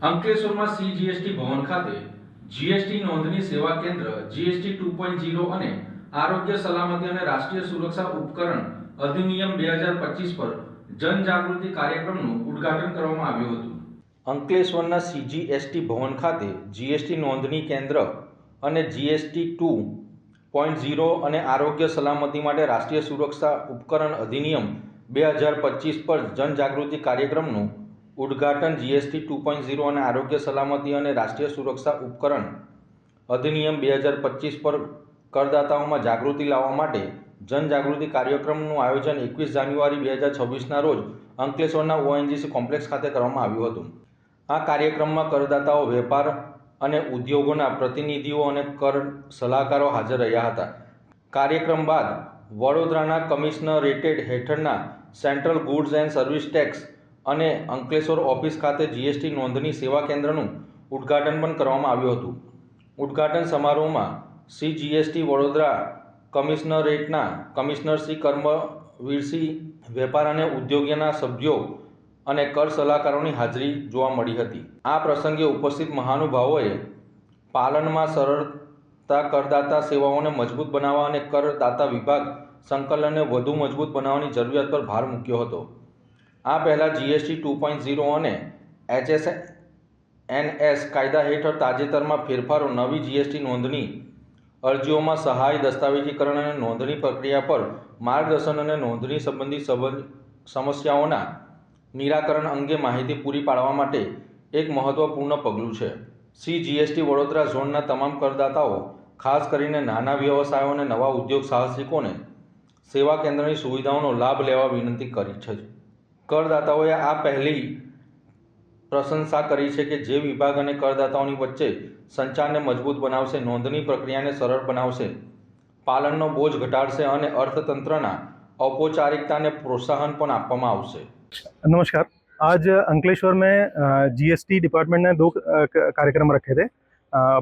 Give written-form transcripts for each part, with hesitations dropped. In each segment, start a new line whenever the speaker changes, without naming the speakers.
અંકલેશ્વરમાં સીજીએસટી ભવન ખાતે જીએસટી નોંધણી સેવા કેન્દ્ર જીએસટી 2.0 અને આરોગ્ય સલામતી અને રાષ્ટ્રીય સુરક્ષા ઉપકરણ અધિનિયમ 2025 પર જનજાગૃતિ કાર્યક્રમનું ઉદ્ઘાટન કરવામાં આવ્યું હતું. અંકલેશ્વરના સીજીએસટી ભવન ખાતે જીએસટી નોંધણી કેન્દ્ર અને જીએસટી 2.0 અને આરોગ્ય સલામતી માટે રાષ્ટ્રીય સુરક્ષા ઉપકરણ અધિનિયમ 2025 પર જનજાગૃતિ કાર્યક્રમનું ઉદ્ઘાટન જીએસટી 2.0 અને આરોગ્ય સલામતી અને રાષ્ટ્રીય સુરક્ષા ઉપકરણ અધિનિયમ 2025 પર કરદાતાઓમાં જાગૃતિ લાવવા માટે જનજાગૃતિ કાર્યક્રમનું આયોજન 21 જાન્યુઆરી 2026ના રોજ અંકલેશ્વરના ઓએનજીસી કોમ્પ્લેક્સ ખાતે કરવામાં આવ્યું હતું. આ કાર્યક્રમમાં કરદાતાઓ, વેપાર અને ઉદ્યોગોના પ્રતિનિધિઓ અને કર સલાહકારો હાજર રહ્યા હતા. કાર્યક્રમ બાદ વડોદરાના કમિશનરેટેડ હેઠળના central goods and service tax અને અંકલેશ્વર ઓફિસ ખાતે જીએસટી નોંધણી સેવા કેન્દ્રનું ઉદ્ઘાટન પણ કરવામાં આવ્યું હતું. ઉદ્ઘાટન સમારોહમાં સીજીએસટી વડોદરા કમિશનરેટના કમિશનર શ્રી કર્મવીરસિંહ, વેપાર અને ઉદ્યોગના સભ્યો અને કર સલાહકારોની હાજરી જોવા મળી હતી. આ પ્રસંગે ઉપસ્થિત મહાનુભાવોએ પાલનમાં સરળતા, કરદાતા સેવાઓને મજબૂત બનાવવા અને કરદાતા વિભાગ સંકલનને વધુ મજબૂત બનાવવાની જરૂરિયાત પર ભાર મૂક્યો હતો. આ પહેલાં જીએસટી 2.0 અને એચએસએનએસ કાયદા હેઠળ તાજેતરમાં ફેરફારો, નવી જીએસટી નોંધણી અરજીઓમાં સહાય, દસ્તાવેજીકરણ અને નોંધણી પ્રક્રિયા પર માર્ગદર્શન અને નોંધણી સંબંધિત સમસ્યાઓના નિરાકરણ અંગે માહિતી પૂરી પાડવા માટે એક મહત્વપૂર્ણ પગલું છે. સીજીએસટી વડોદરા ઝોનના તમામ કરદાતાઓ, ખાસ કરીને નાના વ્યવસાયો અને નવા ઉદ્યોગ સાહસિકોને સેવા કેન્દ્રની સુવિધાઓનો લાભ લેવા વિનંતી કરી છે. કરદાતાઓએ આ પહેલી પ્રશંસા કરી છે કે જે વિભાગ અને કરદાતાઓની વચ્ચે સંચારને મજબૂત બનાવશે, નોંધણી પ્રક્રિયાને સરળ બનાવશે, પાલનનો બોજ ઘટાડશે અને અર્થતંત્રના ઔપચારિકતાને પ્રોત્સાહन પણ આપવામાં આવશે.
नमस्कार. आज अंकलेश्वर में जीएसटी डिपार्टमेंट ने दो कार्यक्रम रखे थे.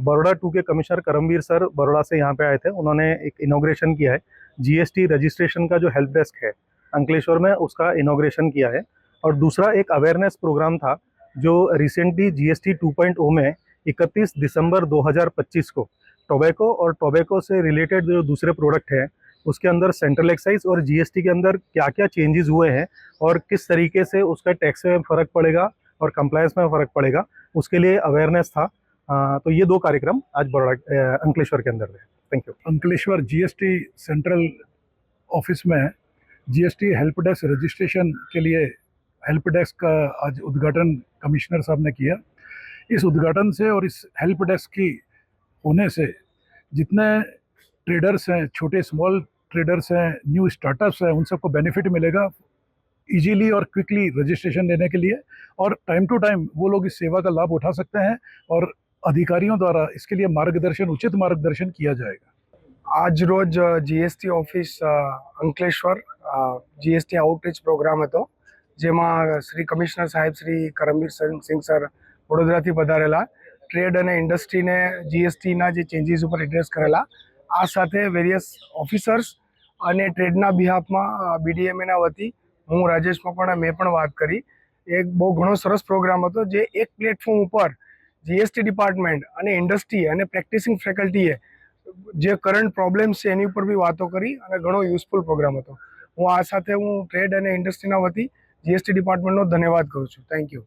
बड़ौदा 2 के कमिश्नर करमवीर सर बड़ौदा से यहाँ पे आए थे. उन्होंने एक इनॉग्रेशन किया है. जीएसटी रजिस्ट्रेशन का जो हेल्प डेस्क है अंकलेश्वर में, उसका इनॉग्रेशन किया है. और दूसरा एक अवेयरनेस प्रोग्राम था जो रिसेंटली जीएसटी 2.0 में 31 दिसंबर 2025 को टोबैको और टोबैको से रिलेटेड जो दूसरे प्रोडक्ट हैं उसके अंदर सेंट्रल एक्साइज और जीएसटी के अंदर क्या क्या चेंजेस हुए हैं और किस तरीके से उसका टैक्स में फ़र्क पड़ेगा और कंप्लायंस में फ़र्क पड़ेगा, उसके लिए अवेयरनेस था. तो ये दो कार्यक्रम आज बड़ौदा अंकलेश्वर के अंदर थे. Thank you.
Ankleshwar GST central office में जीएसटी हेल्प डेस्क रजिस्ट्रेशन के लिए हेल्प डेस्क का आज उद्घाटन कमिश्नर साहब ने किया. इस उद्घाटन से और इस हेल्प डेस्क की होने से जितने ट्रेडर्स हैं, छोटे स्मॉल ट्रेडर्स हैं, न्यू स्टार्टअप्स हैं, उन सबको बेनिफिट मिलेगा इजीली और क्विकली रजिस्ट्रेशन लेने के लिए. और टाइम टू टाइम वो लोग इस सेवा का लाभ उठा सकते हैं और अधिकारियों द्वारा इसके लिए मार्गदर्शन, उचित मार्गदर्शन किया जाएगा.
आज रोज GST office Ankleshwar GST outreach programme હતો જેમાં શ્રી કમિશનર સાહેબ શ્રી કરમવીર સિંહ સર વડોદરાથી પધારેલા, ટ્રેડ અને ઇન્ડસ્ટ્રીને જીએસટીના જે ચેન્જીસ ઉપર એડ્રેસ કરેલા. આ સાથે વેરિયસ ઓફિસર્સ અને ટ્રેડના બિહાફમાં બીડીએમએના વતી હું રાજેશ મકવાણા મેં પણ વાત કરી. એક બહુ ઘણો સરસ પ્રોગ્રામ હતો જે એક પ્લેટફોર્મ ઉપર જીએસટી ડિપાર્ટમેન્ટ અને ઇન્ડસ્ટ્રી અને પ્રેક્ટિસિંગ ફેકલ્ટીએ જે કરંટ પ્રોબ્લેમ્સ છે એની ઉપર બી વાતો કરી અને ઘણો યુઝફુલ પ્રોગ્રામ હતો. હું આ સાથે ટ્રેડ અને ઇન્ડસ્ટ્રીના વતી જીએસટી ડિપાર્ટમેન્ટનો ધન્યવાદ કરું છું. Thank you.